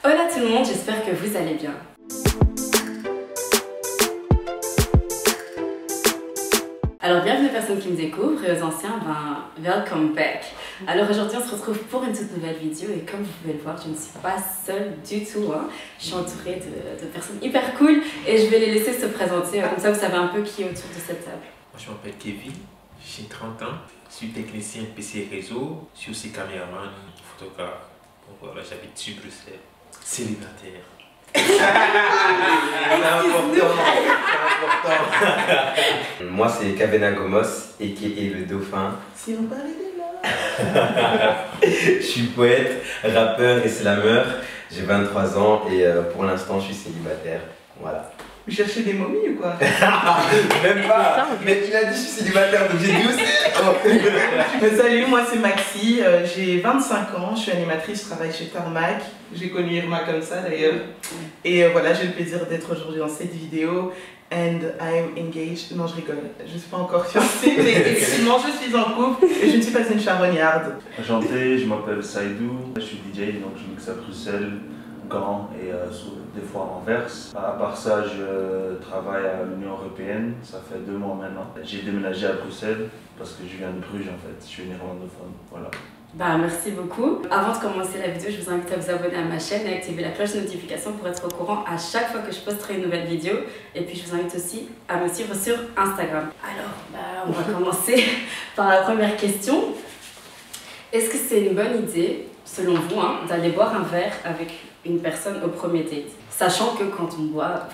Hola tout le monde, j'espère que vous allez bien. Alors bienvenue aux personnes qui me découvrent et aux anciens, welcome back. Alors aujourd'hui on se retrouve pour une toute nouvelle vidéo et comme vous pouvez le voir, je ne suis pas seule du tout. Je suis entourée de personnes hyper cool et je vais les laisser se présenter, comme ça vous savez un peu qui est autour de cette table. Moi je m'appelle Kevin, j'ai 30 ans, je suis technicien PC réseau, je suis aussi caméraman, photographe. Donc voilà, j'habite sur Bruxelles, célibataire. C'est important. Moi c'est Kavena Gomos, a.k.a. le dauphin. Si on parlait de là. Je suis poète, rappeur et slameur. J'ai 23 ans et pour l'instant je suis célibataire. Voilà. Vous cherchez des momies ou quoi? Même pas. Mais tu l'as dit, je suis célibataire donc j'ai dit aussi. Salut, moi c'est Maxi, j'ai 25 ans, je suis animatrice, je travaille chez Tarmac. J'ai connu Irma comme ça d'ailleurs. Et voilà, j'ai le plaisir d'être aujourd'hui dans cette vidéo. And I'm engaged. Non, je rigole, je ne suis pas encore fiancée, mais effectivement je suis en couple et je ne suis pas une charognarde. Enchanté, je m'appelle Saïdou, je suis DJ, donc je mixe à Bruxelles, Gand et des fois à Anvers. À part ça, je travaille à l'Union Européenne, ça fait 2 mois maintenant. J'ai déménagé à Bruxelles parce que je viens de Bruges en fait, je suis néerlandophone, voilà. Merci beaucoup. Avant de commencer la vidéo, je vous invite à vous abonner à ma chaîne et à activer la cloche de notification pour être au courant à chaque fois que je posterai une nouvelle vidéo. Et puis je vous invite aussi à me suivre sur Instagram. Alors, on va commencer par la première question. Est-ce que c'est une bonne idée, selon vous, d'aller boire un verre avec une personne au premier date? Sachant que quand on boit,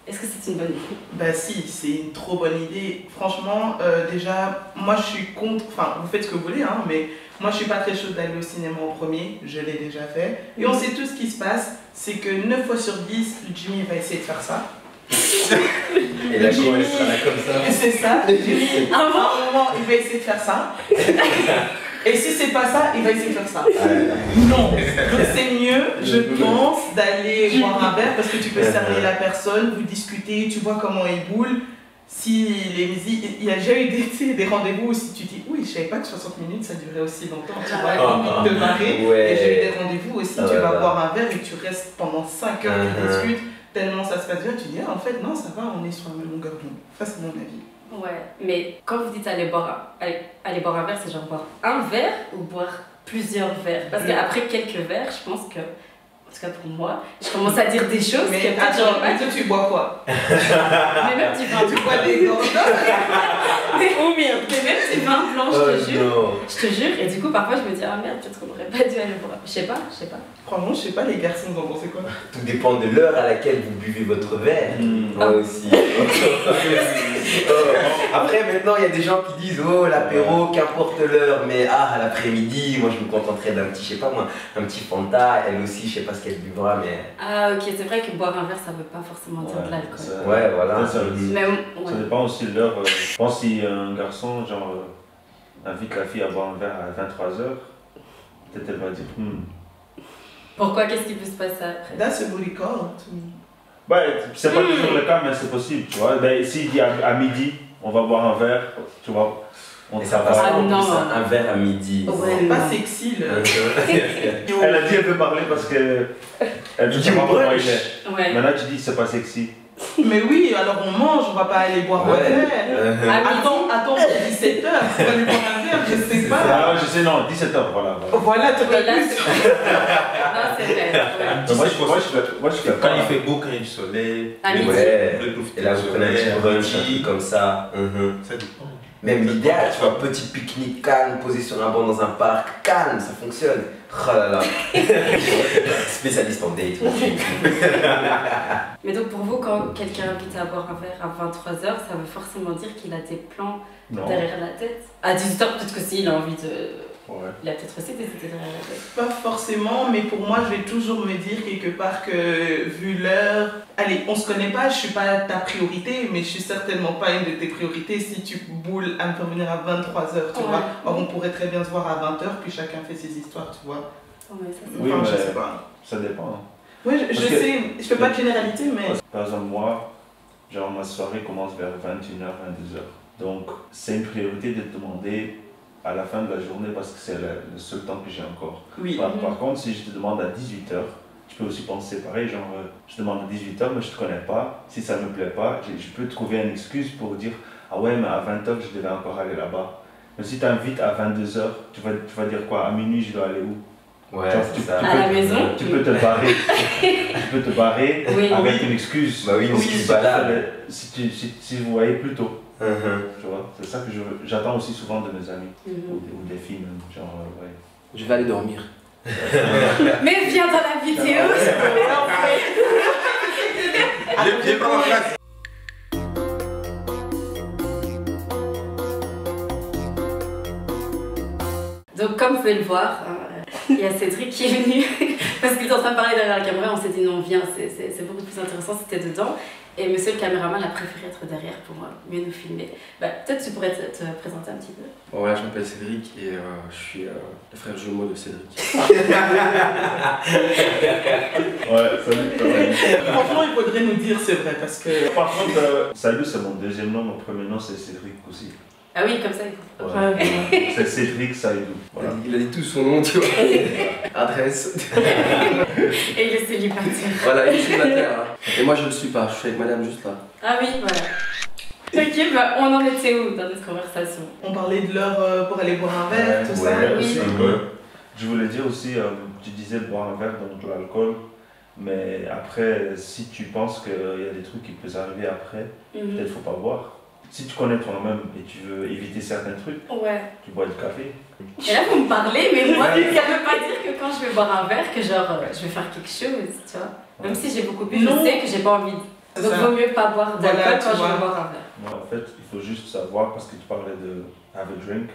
est-ce que c'est une bonne idée? Bah si, c'est une trop bonne idée. Franchement, déjà, moi je suis contre, vous faites ce que vous voulez, mais moi je suis pas très chaude d'aller au cinéma en premier, je l'ai déjà fait. Et on sait tout ce qui se passe, c'est que 9 fois sur 10, Jimmy va essayer de faire ça. Et la go elle sera là comme ça. C'est ça, Jimmy, à un moment il va essayer de faire ça. Et si c'est pas ça, il va essayer de faire ça. Non, donc c'est mieux, je pense, d'aller boire un verre parce que tu peux cerner la personne, vous discutez, tu vois comment il boule. Si les musiques, il y a déjà eu des rendez-vous où si tu dis oui, je savais pas que 60 minutes ça durait aussi longtemps, tu vois, envie de te marrer. Ouais. Et j'ai eu des rendez-vous aussi, tu vas boire un verre et tu restes pendant 5 heures, tu discutes, tellement ça se passe bien, tu dis en fait non, ça va, on est sur la même longueur d'onde. Ça c'est mon avis. Ouais, mais quand vous dites aller boire un verre, c'est genre boire un verre ou boire plusieurs verres? Parce qu'après quelques verres, je pense que, en tout cas pour moi, je commence à dire des choses mais que attends, mais toi tu bois quoi? Mais même du vin Tu bois des gordones? ou merde, mais même du vin blanc, je te jure. Non. Je te jure, et du coup parfois je me dis ah merde, peut-être qu'on aurait pas dû aller boire. Je sais pas. Franchement, je sais pas, les garçons, vous en pensez quoi? Tout dépend de l'heure à laquelle vous buvez votre verre. Moi aussi. Après, maintenant, il y a des gens qui disent oh, l'apéro, qu'importe l'heure, mais à l'après-midi, moi je me contenterai d'un petit, je sais pas moi, un petit Fanta. Elle aussi, je sais pas ce qu'elle buvra, mais. Ah ok, c'est vrai que boire un verre ça veut pas forcément dire de l'alcool. Ouais, voilà. Ça dépend aussi de l'heure. Je pense si un garçon invite la fille à boire un verre à 23h, peut-être elle va dire Pourquoi? Qu'est-ce qui peut se passer après? That's a booty call. Ouais, c'est pas toujours le cas, mais c'est possible, tu vois. Ben, s'il dit à midi, on va boire un verre, tu vois. Et ça passe Ah, en non. plus un verre à midi. Ouais, C'est pas non. sexy le. Elle a dit elle veut parler parce que elle veut savoir comment il est. Ouais. Maintenant tu dis c'est pas sexy. Mais oui, alors on mange, on va pas aller boire un Ouais. verre. Attends, 17h, on va aller boire un verre, je sais pas. Ah, je sais, non, 17h, voilà. Voilà, tu Oui, là, as c'est non, c'est vrai. Ouais. Moi, je suis Quand il fait beau, quand il y a du soleil, À midi. Ouais. le profiter Et là, du vous prenez un petit soleil, brunch, un midi. truc comme ça. Ça dépend. Même l'idéal, tu vois, petit pique-nique calme, posé sur un banc dans un parc, calme, ça fonctionne. Oh là là. Spécialiste en date. Mais donc pour vous, quand quelqu'un invite à boire un verre à 23h, ça veut forcément dire qu'il a des plans Non. derrière la tête? À 18h, peut-être que s'il a envie de... Ouais. Il a peut-être aussi des idées derrière la tête. Pas forcément, mais pour moi, je vais toujours me dire quelque part que vu l'heure, allez, on se connaît pas, je suis pas ta priorité, mais je suis certainement pas une de tes priorités si tu boules à me faire venir à 23h, tu vois. Or, on pourrait très bien se voir à 20h, puis chacun fait ses histoires, tu vois. Ouais, ça, c'est Oui, Enfin, je mais sais pas. ça dépend. Ouais, je Parce que- sais, je fais pas de généralité, mais. Par exemple, moi, ma soirée commence vers 21h, 22h. Donc, c'est une priorité de te demander à la fin de la journée parce que c'est le seul temps que j'ai encore. Oui. Par contre, si je te demande à 18h, je peux aussi penser pareil, genre je demande à 18h, mais je te connais pas, si ça me plaît pas, je peux trouver une excuse pour dire ah ouais, mais à 20h je devais encore aller là-bas. Mais si tu invites à 22h, tu vas dire quoi? À minuit je dois aller où? Ouais, genre, c'est ça. À la maison. Tu peux te barrer, tu peux te barrer Oui. avec une excuse. Bah oui, une excuse valable. Si vous voyez plus tôt. Uh-huh. Tu vois, c'est ça que j'attends aussi souvent de mes amis ou des filles même, genre ouais. Je vais aller dormir. Mais viens dans la vidéo. J'ai pas ma place. Donc comme vous pouvez le voir, il y a Cédric qui est venu parce qu'il est en train de parler derrière la caméra. On s'est dit non, viens, c'est beaucoup plus intéressant, c'était dedans. Et monsieur le caméraman a préféré être derrière pour mieux nous filmer. Bah, peut-être tu pourrais te présenter un petit peu. Bon, voilà, je m'appelle Cédric et je suis le frère jumeau de Cédric. Ouais, salut. Franchement, il faudrait nous dire, c'est vrai, parce que. Par contre, Salut c'est mon deuxième nom, mon premier nom c'est Cédric aussi. Ah oui, comme ça, il faut. Ouais. C'est Cédric Saïdou. Voilà. Il a dit tout son nom, tu vois. Adresse. Et il est célibataire. Voilà, il est célibataire. Hein. Et moi je le suis pas, je suis avec madame juste là. Ah oui, voilà. Ok, bah on en était où dans notre conversation? On parlait de l'heure pour aller boire un verre, tout ça. Ouais, Oui. aussi, je voulais dire aussi, tu disais boire un verre, donc l'alcool. Mais après, si tu penses qu'il y a des trucs qui peuvent arriver après, peut-être faut pas boire. Si tu connais toi-même et tu veux éviter certains trucs, Ouais. tu bois du café. Et là, vous me parlez, mais moi, ça veut pas dire que quand je vais boire un verre, que genre, je vais faire quelque chose, tu vois. Même si j'ai beaucoup bu, je Non. sais que j'ai pas envie. Donc, vaut mieux pas boire d'alcool Voilà, quand tu je vais vois. boire un verre. Moi, en fait, il faut juste savoir, parce que tu parlais de have a drink,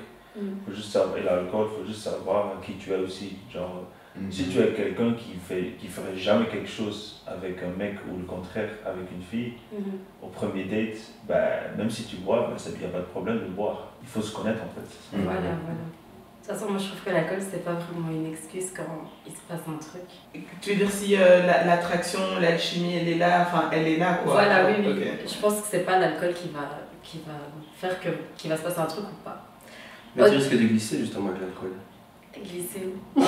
faut juste savoir, et l'alcool, il faut juste savoir qui tu es aussi. Genre, si tu es quelqu'un qui ferait jamais quelque chose avec un mec ou le contraire avec une fille, au premier date, bah, même si tu bois, il n'y a pas de problème de boire. Il faut se connaître en fait. Voilà, voilà. De toute façon, moi je trouve que l'alcool c'est pas vraiment une excuse quand il se passe un truc. Tu veux dire si l'attraction, l'alchimie, elle est là, enfin elle est là quoi. Voilà, oui, oui. Ok. Je pense que c'est pas l'alcool qui va faire qu'il va se passer un truc ou pas. Mais tu risques de glisser justement avec l'alcool. Glisser où?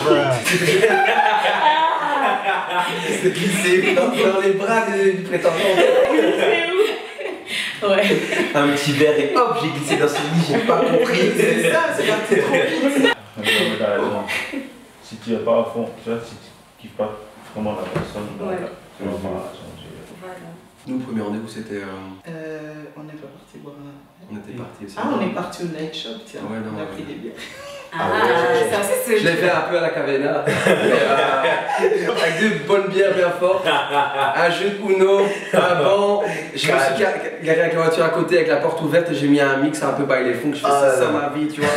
C'est glissé dans les bras du prétendant. Ouais. Un petit verre et hop, j'ai glissé dans son lit, j'ai pas compris. C'est ça, c'est parti trop vite. Mais t'as raison. Si tu n'es pas à fond, tu vois, si tu kiffes pas vraiment la personne, Ouais. tu vas pas changer. Voilà. Nous, le premier rendez-vous c'était. On n'est pas parti boire un. On était partis aussi. Ah, on est parti au night shop, tiens. Ouais, non, on a ouais. pris des bières. Ah, ouais, ça aussi c'est. Je l'ai fait un peu à la Cavena. Avec deux bonnes bières bien fortes, un jeu de Uno, un banc. Je me suis garé avec la voiture à côté avec la porte ouverte et j'ai mis un mix un peu by les funk. Je fais ça ma vie, tu vois.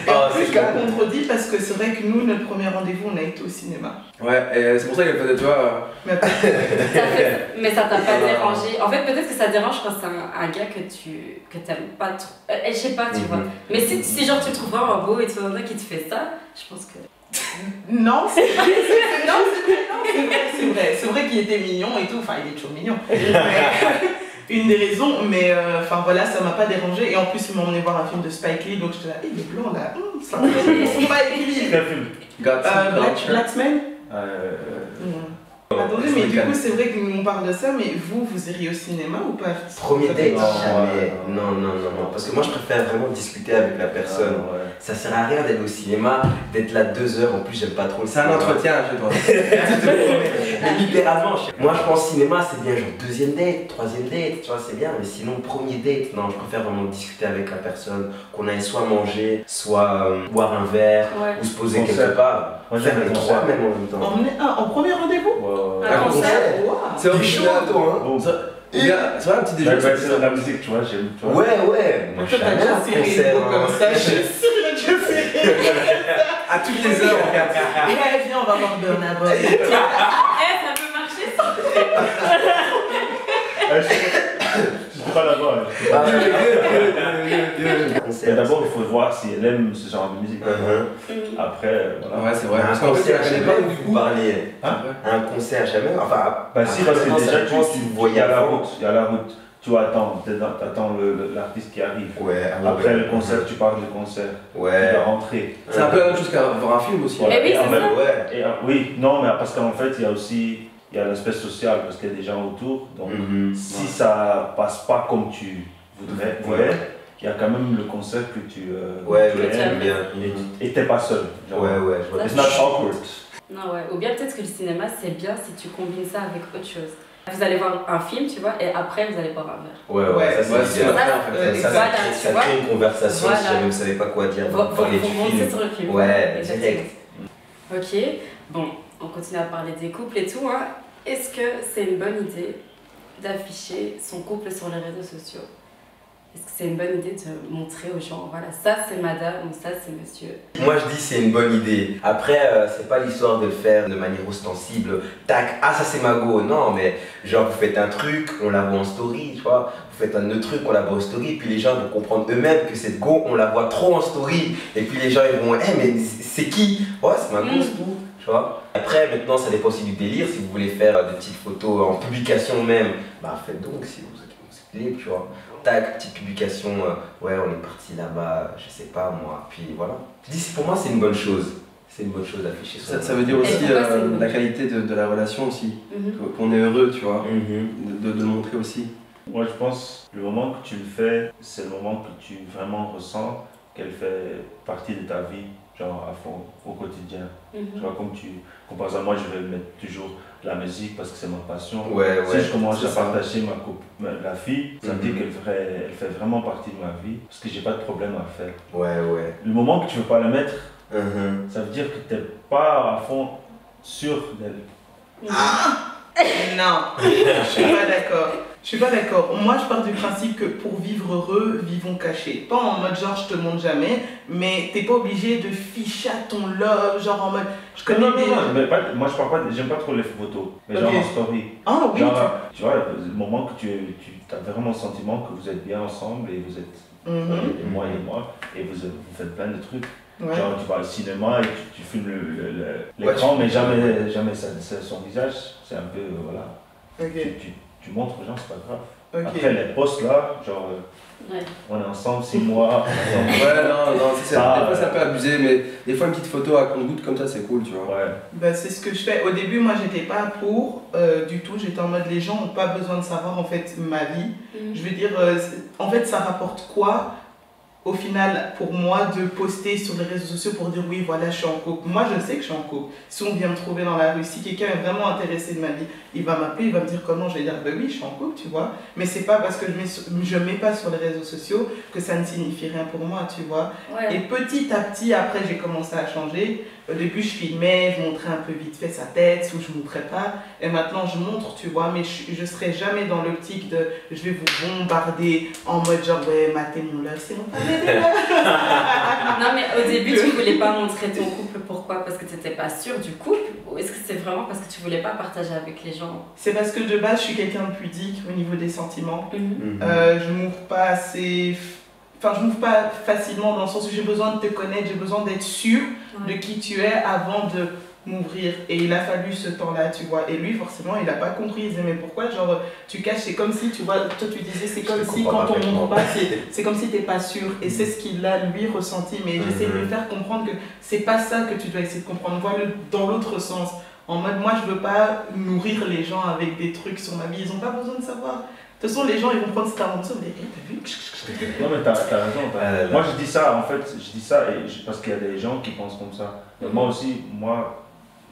Et en plus, je te contredis parce que c'est vrai que nous, notre premier rendez-vous, on a été au cinéma. Ouais, et c'est pour ça qu'il y a peut-être, tu vois. Mais ça t'a pas dérangé. En fait, peut-être que ça dérange quand c'est un gars que t'aimes pas trop. Je sais pas, tu vois. Mais si genre tu le trouves vraiment beau et tout le monde qui te fait ça, je pense que. Non, c'est vrai, c'est vrai qu'il était mignon et tout, enfin il est toujours mignon. Mais, une des raisons, mais enfin voilà, ça m'a pas dérangé et en plus ils m'ont emmené voir un film de Spike Lee donc j'étais là, il est blanc là, ça me fait Spike Lee. Quel film? Blacksman. Attendez, mais du coup, c'est vrai que nous on parle de ça, mais vous iriez au cinéma ou pas? Premier date, Non, jamais. ouais, Non. Parce que moi, je préfère vraiment discuter avec la personne. Ouais. Ça sert à rien d'aller au cinéma, d'être là 2 heures. En plus, j'aime pas trop le C'est un cinéma. entretien chez toi. Mais littéralement, moi je pense cinéma, c'est bien genre deuxième date, troisième date, tu vois, c'est bien. Mais sinon, premier date, non, je préfère vraiment discuter avec la personne, qu'on aille soit manger, soit boire un verre, Ouais. ou se poser Concert. quelque part. Moi, Faire j'aime les le trois concert. même en même temps. Emmener en premier rendez-vous? Ouais. Un concert. Wow. C'est original, toi, hein. Bon, C'est vrai, un petit déjeuner. c'est la musique, tu vois, j'aime. Tu vois. Ouais. Moi, Toi, t'as jamais déjà un serré concert, le dos comme hein. ça, je suis sûre qu'il a déjà serré. À toutes les heures, regarde. Ouais, viens, on va voir Burna Boy. Ça peut marcher ça. Je suis pas là-bas. Ah, Mais concert. d'abord, il faut voir si elle aime ce genre de musique. Après, voilà. Ouais, c'est vrai. Un Parce qu'en fait, concert, elle connaît jamais pas du vous coup. parlez. Hein? Un concert, jamais. Enfin, Bah si, après, parce que maintenant, déjà, ça dépend si vous voyez il y a la avant. route, il y a la route. tu vois, t'attends l'artiste qui arrive. Ouais, Après le concert, tu parles du concert. Ouais. Tu dois rentrer. C'est un peu la même chose qu'à voir un film aussi. Mais oui, c'est ça. Ouais. Et, oui, non, mais parce qu'en fait, il y a aussi l'aspect social, parce qu'il y a des gens autour. Donc, si ça passe pas comme tu voudrais, il y a quand même le concert que tu aimes bien. Et t'es pas seul. Genre, Ouais, je vois. It's not awkward. Non, ouais. Ou bien peut-être que le cinéma, c'est bien si tu combines ça avec autre chose. Vous allez voir un film, tu vois, et après vous allez boire un verre. Ouais, ça c'est bien. Ça Voilà, crée une conversation si Voilà. jamais vous savez pas quoi dire. Vous Parler du montez film. sur le film. Ouais, Exactement. direct. Ok, bon, on continue à parler des couples et tout. Hein. Est-ce que c'est une bonne idée d'afficher son couple sur les réseaux sociaux? Est-ce que c'est une bonne idée de montrer aux gens, voilà, ça c'est madame ou ça c'est monsieur? Moi je dis c'est une bonne idée. Après, c'est pas l'histoire de le faire de manière ostensible. Tac, ah ça c'est ma go. Non, mais genre vous faites un truc, on la voit en story, tu vois. Vous faites un autre truc, on la voit en story. Puis les gens vont comprendre eux-mêmes que cette go, on la voit trop en story. Et puis les gens ils vont, mais c'est qui? Ouais, c'est ma go, c'est tout. Tu vois. Après, maintenant ça dépend aussi du délire. Si vous voulez faire des petites photos en publication même, bah faites donc si vous êtes libre, tu vois. Tac, petite publication, ouais, on est parti là-bas, je sais pas moi, puis voilà. Je dis, pour moi, c'est une bonne chose. C'est une bonne chose d'afficher ça. Ça veut dire aussi la qualité de la relation aussi, qu'on est heureux, tu vois, de le montrer aussi. Moi, je pense le moment que tu le fais, c'est le moment que tu vraiment ressens qu'elle fait partie de ta vie, genre à fond, au quotidien. Tu vois, comme par exemple, moi, je vais mettre toujours la musique parce que c'est ma passion. Si je commence à partager la fille, ça veut dire qu'elle fait vraiment partie de ma vie parce que j'ai pas de problème à faire. Le moment que tu veux pas la mettre, ça veut dire que tu n'es pas à fond sûr d'elle. Non, je suis pas d'accord. Je suis pas d'accord. Moi, je pars du principe que pour vivre heureux, vivons cachés. Pas en mode genre je te montre jamais, mais t'es pas obligé de ficher à ton love, genre en mode. Je connais non, mais moi je parle pas, j'aime pas trop les photos, mais genre en story. Ah oui. Genre, tu vois, le moment que tu as vraiment le sentiment que vous êtes bien ensemble et vous êtes et moi, et vous faites plein de trucs. Ouais. Genre tu vas au cinéma et tu filmes l'écran, mais jamais son visage. C'est un peu voilà. Tu montres aux gens, c'est pas grave. Après les posts là, genre on est ensemble 6 mois. Ouais, non, des fois c'est un peu abusé, mais des fois une petite photo à compte-goutte comme ça c'est cool, tu vois. Bah, c'est ce que je fais. Au début, moi j'étais pas pour du tout. J'étais en mode les gens n'ont pas besoin de savoir en fait ma vie. Je veux dire, en fait, ça rapporte quoi au final pour moi de poster sur les réseaux sociaux pour dire oui voilà je suis en couple. Moi je sais que je suis en couple. Si on vient me trouver dans la rue, si quelqu'un est vraiment intéressé de ma vie, il va m'appeler, il va me dire comment, je vais dire ben oui je suis en couple, tu vois. Mais c'est pas parce que je mets pas sur les réseaux sociaux que ça ne signifie rien pour moi, tu vois. Et petit à petit après j'ai commencé à changer. Au début je filmais, je montrais un peu vite fait sa tête ou je montrais pas. Et maintenant je montre, tu vois, mais je serai jamais dans l'optique de je vais vous bombarder en mode genre ouais matez mon love, c'est mon Non mais au début tu voulais pas montrer ton couple, pourquoi? Parce que tu n'étais pas sûre du couple, ou est-ce que c'est vraiment parce que tu voulais pas partager avec les gens? C'est parce que de base je suis quelqu'un de pudique au niveau des sentiments. Je m'ouvre pas assez, enfin je m'ouvre pas facilement dans le sens où j'ai besoin de te connaître, j'ai besoin d'être sûre de qui tu es avant de m'ouvrir, et il a fallu ce temps-là, tu vois. Et lui forcément il a pas compris, il disait mais pourquoi genre tu caches, c'est comme si tu vois, toi tu disais c'est comme si quand on montre pas, c'est comme si t'es pas sûr, et c'est ce qu'il a lui ressenti, mais j'essaie de lui faire comprendre que c'est pas ça que tu dois essayer de comprendre, vois-le dans l'autre sens, en mode moi je veux pas nourrir les gens avec des trucs sur ma vie, ils ont pas besoin de savoir. De toute façon, les gens ils vont prendre cette aventure et dire t'as vu? Non mais t'as raison. Moi je dis ça en fait, parce qu'il y a des gens qui pensent comme ça. Moi aussi,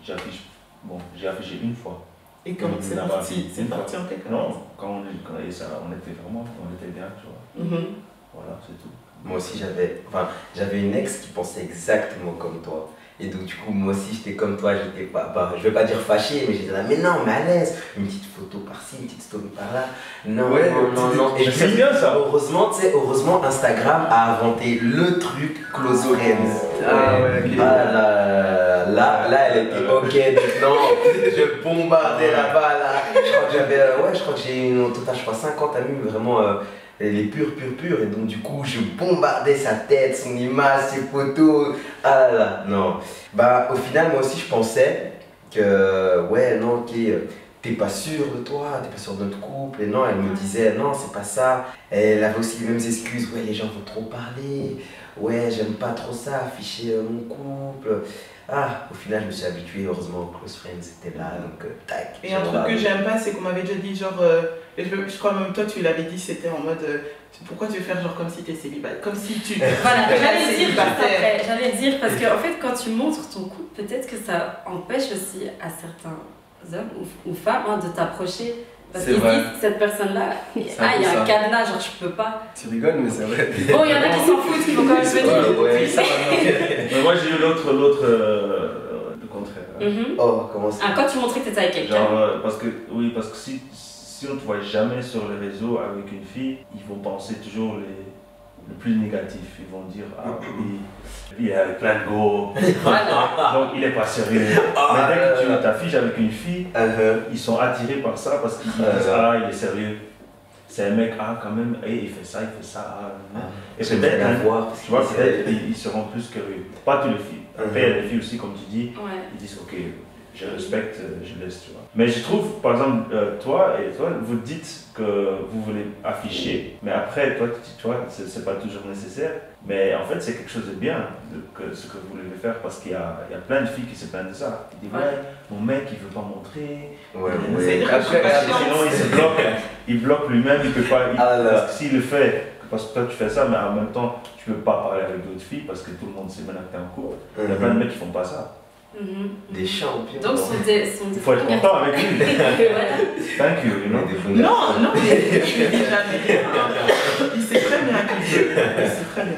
j'ai affiché une fois. Et comment c'est parti? C'est parti en quelque Non, quand on était bien, tu vois. Voilà, c'est tout. Moi aussi j'avais une ex qui pensait exactement comme toi. Et donc du coup moi aussi j'étais comme toi, j'étais pas, je vais pas dire fâché, mais j'étais là, mais non, mais à l'aise, une petite photo par-ci, une petite story par-là, non. Et c'est bien ça. Heureusement Instagram a inventé le truc close friends. Là elle était ok, maintenant je bombardais là-bas là. Je crois que j'ai une au total 50 amis vraiment les purs, et donc du coup je bombardais sa tête, son image, ses photos, non. Bah au final moi aussi je pensais que, ouais non ok, t'es pas sûr de toi, t'es pas sûr de notre couple. Et non, elle me disait, non, c'est pas ça. Et elle avait aussi les mêmes excuses, ouais, les gens vont trop parler, ouais, j'aime pas trop ça, afficher mon couple. Ah, au final, je me suis habitué, heureusement, Close Friends était là, donc tac. Et un truc que j'aime pas, c'est qu'on m'avait déjà dit, genre, je crois même toi, tu l'avais dit, c'était en mode, pourquoi tu veux faire genre comme si t'es célibataire, comme si tu. Voilà, j'allais dire, parce qu'en fait, quand tu montres ton couple, peut-être que ça empêche aussi à certains hommes ou femmes hein, de t'approcher. Parce qu'ils se disent, cette personne-là, il y a un cadenas, genre je peux pas. Tu rigoles, mais c'est vrai. Bon, il y en a qui s'en foutent, qui vont quand même venir. Mais moi j'ai eu l'autre, le contraire. Oh, comment ça? Ah, quand tu montrais que t'étais avec quelqu'un. Genre, parce que si on te voit jamais sur les réseaux avec une fille, ils vont penser toujours le plus négatif. Ils vont dire, ah oui, il est avec plein de go. Donc il est pas sérieux. Mais dès que tu t'affiches avec une fille, ils sont attirés par ça parce qu'ils disent, ah il est sérieux. C'est un mec, ah quand même, et il fait ça. Et peut-être, tu vois, peut-être ils seront plus curieux. Pas toutes les filles. Après, il y a des filles aussi, comme tu dis, ils disent, ok, je respecte, je laisse, tu vois. Mais je trouve, par exemple, toi, vous dites que vous voulez afficher, mais après, toi, tu vois, c'est pas toujours nécessaire. Mais en fait, c'est quelque chose de bien, ce que vous voulez faire, parce qu'il y a plein de filles qui se plaignent de ça. Ils disent, ouais, mon mec, il veut pas montrer. Après, sinon, il bloque lui-même, il peut pas. Parce que s'il le fait, parce que toi tu fais ça, mais en même temps, tu peux pas parler avec d'autres filles parce que tout le monde sait maintenant que t'es en cours. Il y a plein de mecs qui font pas ça. Des champions. Donc, il faut être content avec lui. Thank you, you know. Non, mais je lui dis jamais rien. Il sait très bien qu'il veut. Il sait très bien.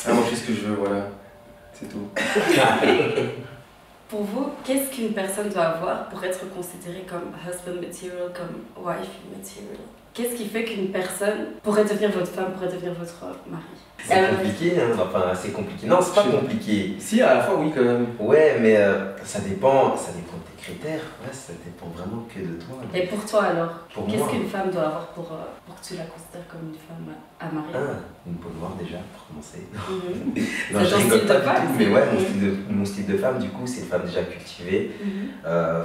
Ah, moi, je fais ce que je veux, voilà. C'est tout. Pour vous, qu'est-ce qu'une personne doit avoir pour être considérée comme husband material, comme wife material? Qu'est-ce qui fait qu'une personne pourrait devenir votre femme, pourrait devenir votre mari? C'est compliqué, hein. Enfin, c'est compliqué. Non, c'est pas compliqué. Si, à la fois, oui, quand même. Ouais, mais ça dépend de tes critères. Ouais, ça dépend vraiment que de toi. Et pour toi alors, qu'est-ce qu'une femme doit avoir pour que tu la considères comme une femme à marier? Une peau noire déjà, pour commencer. Non, je rigole pas du tout, mais ouais, mon style de femme, du coup, c'est une femme déjà cultivée,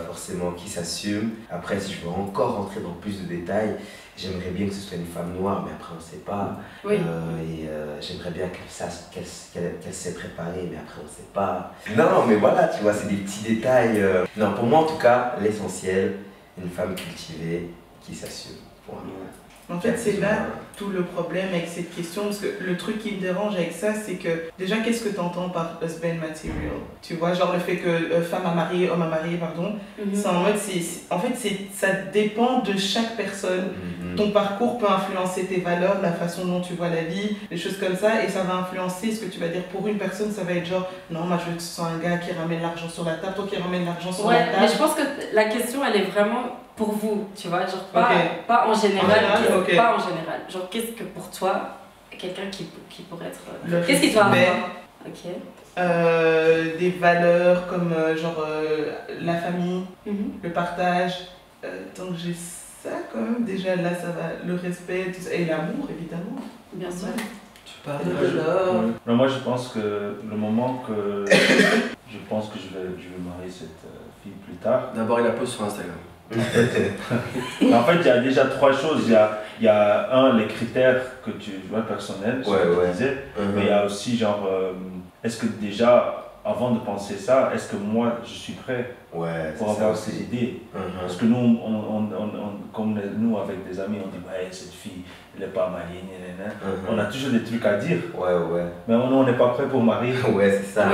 forcément qui s'assume. Après, si je veux encore rentrer dans plus de détails, j'aimerais bien que ce soit une femme noire, mais après on ne sait pas. Oui. Et j'aimerais bien qu'elle s'est préparée, mais après on ne sait pas. Non, mais voilà, tu vois, c'est des petits détails. Non, pour moi en tout cas, l'essentiel, une femme cultivée qui s'assume. En fait, c'est là tout le problème avec cette question, parce que le truc qui me dérange avec ça, c'est que déjà, qu'est-ce que tu entends par husband material? Tu vois, genre le fait que femme à marier, homme à marier, pardon, c'est en mode, en fait, ça dépend de chaque personne. Ton parcours peut influencer tes valeurs, la façon dont tu vois la vie, des choses comme ça, et ça va influencer ce que tu vas dire. Pour une personne, ça va être genre, non, moi je veux que ce soit un gars qui ramène l'argent sur la table, toi qui ramène l'argent sur la table. Mais je pense que la question, elle est vraiment pour vous, tu vois, genre pas en général, pas en général. Genre, qu'est-ce que pour toi, quelqu'un qui pourrait être... Qu'est-ce qu'il doit avoir? Des valeurs comme genre la famille, le partage, tant que j'ai ça quand même, déjà là ça va, le respect, tout ça, et l'amour évidemment. Bien sûr. Tu parles Non, moi je pense que le moment que je pense que je vais marier cette fille plus tard. D'abord il la pose sur Instagram. En fait, il y a déjà trois choses. Il y a les critères que tu vois personnels, ce que tu disais, mais il y a aussi genre, est-ce que déjà, avant de penser ça, est-ce que moi je suis prêt pour avoir ces idées? Parce que nous, comme nous avec des amis, on dit ouais, cette fille, elle n'est pas mariée, on a toujours des trucs à dire. Mais nous, on n'est pas prêt pour marier. C'est ça.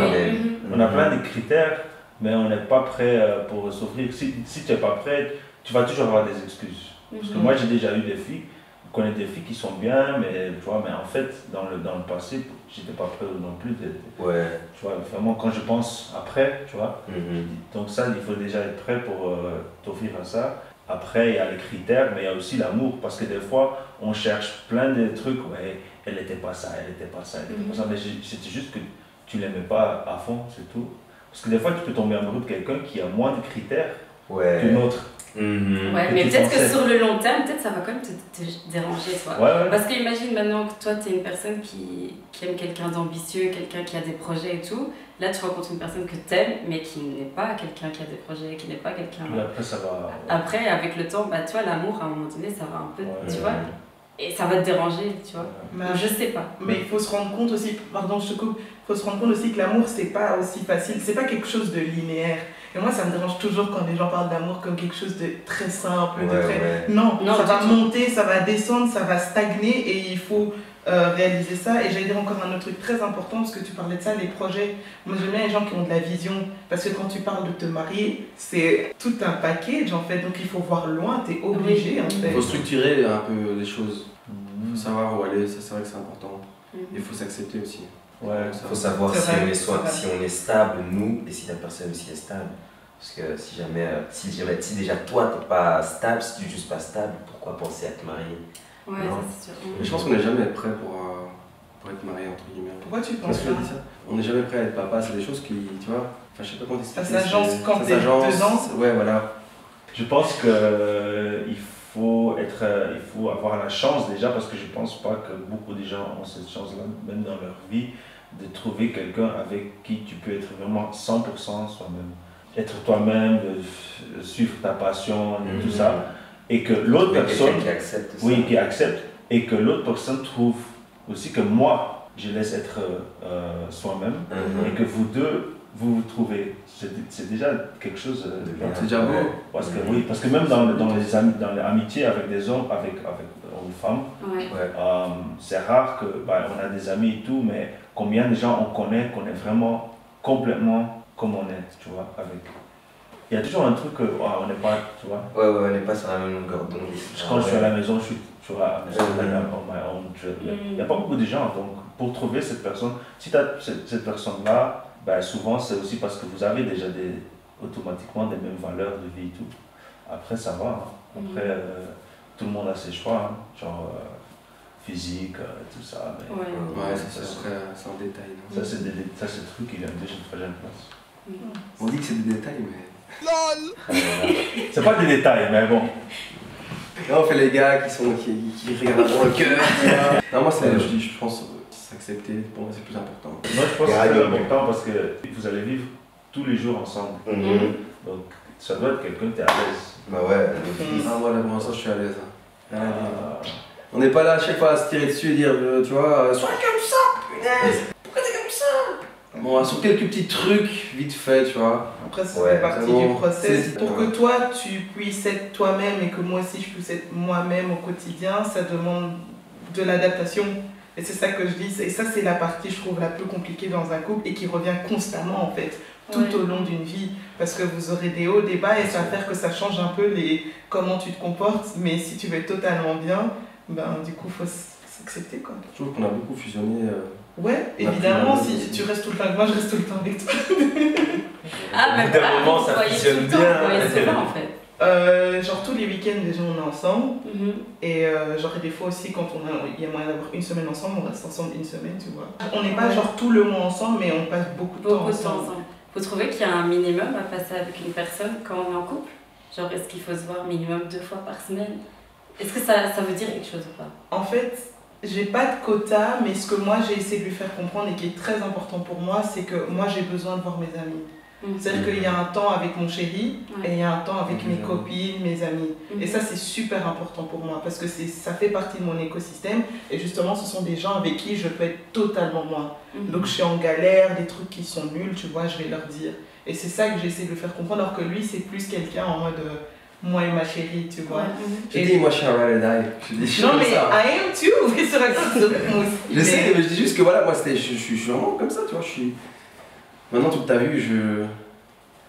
On a plein de critères. Mais on n'est pas prêt pour s'offrir. Si tu n'es pas prêt, tu vas toujours avoir des excuses. Parce que moi, j'ai déjà eu des filles, je connais des filles qui sont bien, mais en fait, dans le passé, j'étais pas prêt non plus. Tu vois, vraiment, quand je pense après, tu vois, donc ça, il faut déjà être prêt pour t'offrir à ça. Après, il y a les critères, mais il y a aussi l'amour, parce que des fois, on cherche plein de trucs, elle n'était pas ça, elle n'était pas ça, mais c'était juste que tu ne l'aimais pas à fond, c'est tout. Parce que des fois, tu peux tomber amoureux de quelqu'un qui a moins de critères que l'autre. Ouais, mais peut-être que sur le long terme, peut-être ça va quand même te déranger, toi. Ouais. Parce qu'imagine maintenant que toi, tu es une personne qui aime quelqu'un d'ambitieux, quelqu'un qui a des projets et tout. Là, tu rencontres une personne que tu aimes, mais qui n'est pas quelqu'un qui a des projets, qui n'est pas quelqu'un... Mais après, ça va... Après, avec le temps, bah, tu vois, l'amour, à un moment donné, ça va un peu, tu vois. Et ça va te déranger, tu vois. Je sais pas. Mais il faut se rendre compte aussi, pardon, je te coupe, il faut se rendre compte aussi que l'amour, c'est pas aussi facile, c'est pas quelque chose de linéaire. Et moi, ça me dérange toujours quand les gens parlent d'amour comme quelque chose de très simple, de très... Non, ça va monter, ça va descendre, ça va stagner et il faut réaliser ça. Et j'allais dire encore un autre truc très important, parce que tu parlais de ça, les projets. Moi, j'aime bien les gens qui ont de la vision, parce que quand tu parles de te marier, c'est tout un package en fait, donc il faut voir loin, tu es obligé en fait. Il faut structurer un peu les choses, il faut savoir où aller, c'est vrai que c'est important. Il faut s'accepter aussi. Il faut savoir si on est stable, nous, et si la personne aussi est stable. Parce que si déjà toi t'es pas stable, si tu es juste pas stable, pourquoi penser à te marier? Ouais, ça c'est sûr. Mais je pense qu'on n'est jamais prêt pour être marié, entre guillemets. Pourquoi tu penses ça? On n'est jamais prêt à être papa, c'est des choses qui, tu vois, enfin je sais pas comment t'expliquer. Ça s'agence quand t'es 2 ans. Ouais, voilà. Je pense qu'il faut avoir la chance déjà, parce que je pense pas que beaucoup de gens ont cette chance-là, même dans leur vie, de trouver quelqu'un avec qui tu peux être vraiment 100% soi-même. Être toi-même, de suivre ta passion et tout ça. Et que l'autre personne qui accepte, et que l'autre personne trouve aussi que moi je laisse être soi-même, et que vous deux vous trouvez, c'est déjà quelque chose de bien. C'est déjà beau. Parce que parce que même dans les amitiés avec des hommes, avec une femme, c'est rare que on a des amis et tout, mais combien de gens on connaît vraiment complètement comme on est, tu vois, avec. Il y a toujours un truc que on n'est pas, tu vois. On n'est pas sur la même longueur d'onde. Quand je suis à la maison, je suis, tu vois, il n'y a pas beaucoup de gens, donc pour trouver cette personne, si tu as cette personne-là, souvent c'est aussi parce que vous avez déjà automatiquement des mêmes valeurs de vie et tout. Après, ça va. Après, tout le monde a ses choix, genre physique, tout ça. Mais c'est un détail. Ça, c'est des trucs qui viennent déjà de troisième place. On dit que c'est des détails, mais. LOL. C'est pas des détails, mais bon. Là, on fait les gars qui regardent dans le cœur. Non, moi, je pense s'accepter, pour moi, c'est plus important. Moi, je pense que c'est important parce que vous allez vivre tous les jours ensemble. Donc, ça doit être quelqu'un qui est à l'aise. Bah ouais. Voilà, pour l'instant, je suis à l'aise. On n'est pas là à chaque fois à se tirer dessus et dire, tu vois, sois comme ça, punaise, pourquoi t'es comme ça? Bon, sur quelques petits trucs, vite fait, tu vois. Après, ça fait partie du process. Pour que toi, tu puisses être toi-même et que moi aussi, je puisse être moi-même au quotidien, ça demande de l'adaptation. Et c'est ça que je dis. Et ça, c'est la partie, je trouve, la plus compliquée dans un couple et qui revient constamment, en fait, tout au long d'une vie. Parce que vous aurez des hauts, des bas et ça va faire que ça change un peu comment tu te comportes. Mais si tu veux être totalement bien, du coup, il faut s'accepter, quoi. Je trouve qu'on a beaucoup fusionné. Ouais, évidemment, si tu restes tout le temps avec moi, je reste tout le temps avec toi. Mais d'un moment, ça fonctionne bien. C'est ça, en fait. Genre tous les week-ends déjà on est ensemble et genre des fois aussi quand il y a moyen d'avoir une semaine ensemble, on reste ensemble une semaine, tu vois. On n'est pas genre tout le mois ensemble, mais on passe beaucoup de temps ensemble. Vous trouvez qu'il y a un minimum à passer avec une personne quand on est en couple? Genre est-ce qu'il faut se voir minimum 2 fois par semaine? Est-ce que ça veut dire quelque chose ou pas? En fait, j'ai pas de quota, mais ce que moi j'ai essayé de lui faire comprendre et qui est très important pour moi, c'est que moi j'ai besoin de voir mes amis. C'est-à-dire qu'il y a un temps avec mon chéri et il y a un temps avec mes copines, mes amis. Et ça, c'est super important pour moi parce que ça fait partie de mon écosystème. Et justement, ce sont des gens avec qui je peux être totalement moi. Donc, je suis en galère, des trucs qui sont nuls, tu vois, je vais leur dire. Et c'est ça que j'essaie de lui faire comprendre. Alors que lui, c'est plus quelqu'un en mode moi et ma chérie, tu vois. Je dis, moi, je suis un ride or die. Non, mais I am too. Je sais, mais je dis juste que voilà, moi, je suis vraiment comme ça, tu vois. Maintenant, toute ta vie,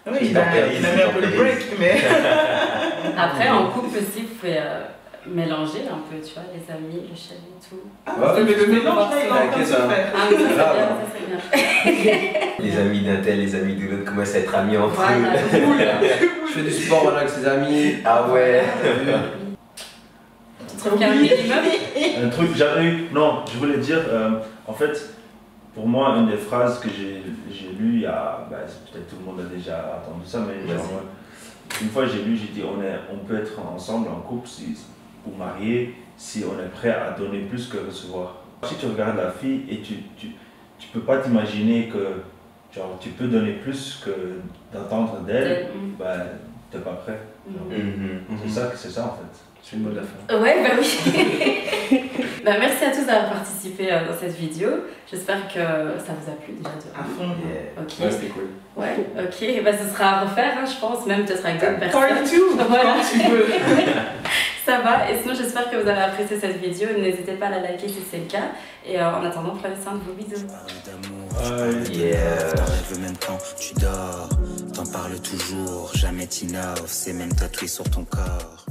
Oui, il a mis un peu le break, mais... Après, en couple aussi, vous pouvez mélanger un peu, tu vois, les amis, le chéri et tout. Mais le mélange, là, il est en train de se faire. Ça serait bien. Les amis d'un tel, les amis de l'autre commencent à être amis entre eux. Je fais du sport voilà, avec ses amis. Ah ouais. Tu trouves qu'il y a un minimum? Un truc, non, je voulais dire, en fait, pour moi, une des phrases que j'ai lues, peut-être tout le monde a déjà entendu ça, mais genre, Une fois j'ai lu, j'ai dit on peut être ensemble en couple ou marié si on est prêt à donner plus que recevoir. Si tu regardes la fille et tu peux pas t'imaginer que genre, tu peux donner plus que d'entendre d'elle, bah t'es pas prêt. C'est ça en fait. C'est une bonne affaire. Ouais, bah oui. Bah, merci à tous d'avoir participé dans cette vidéo. J'espère que ça vous a plu déjà de À fond. Ok. Ouais, c'était cool. Ouais, ok. Et bah, ce sera à refaire, hein, je pense, même peut-être avec d'autres Part personnes. 2, Voilà. quand tu veux. Ça va. Et sinon, j'espère que vous avez apprécié cette vidéo. N'hésitez pas à la liker si c'est le cas. Et en attendant, prenez soin de vos bisous. Le même quand tu dors, t'en parles toujours, jamais t'innoves, c'est même tatoué sur ton corps.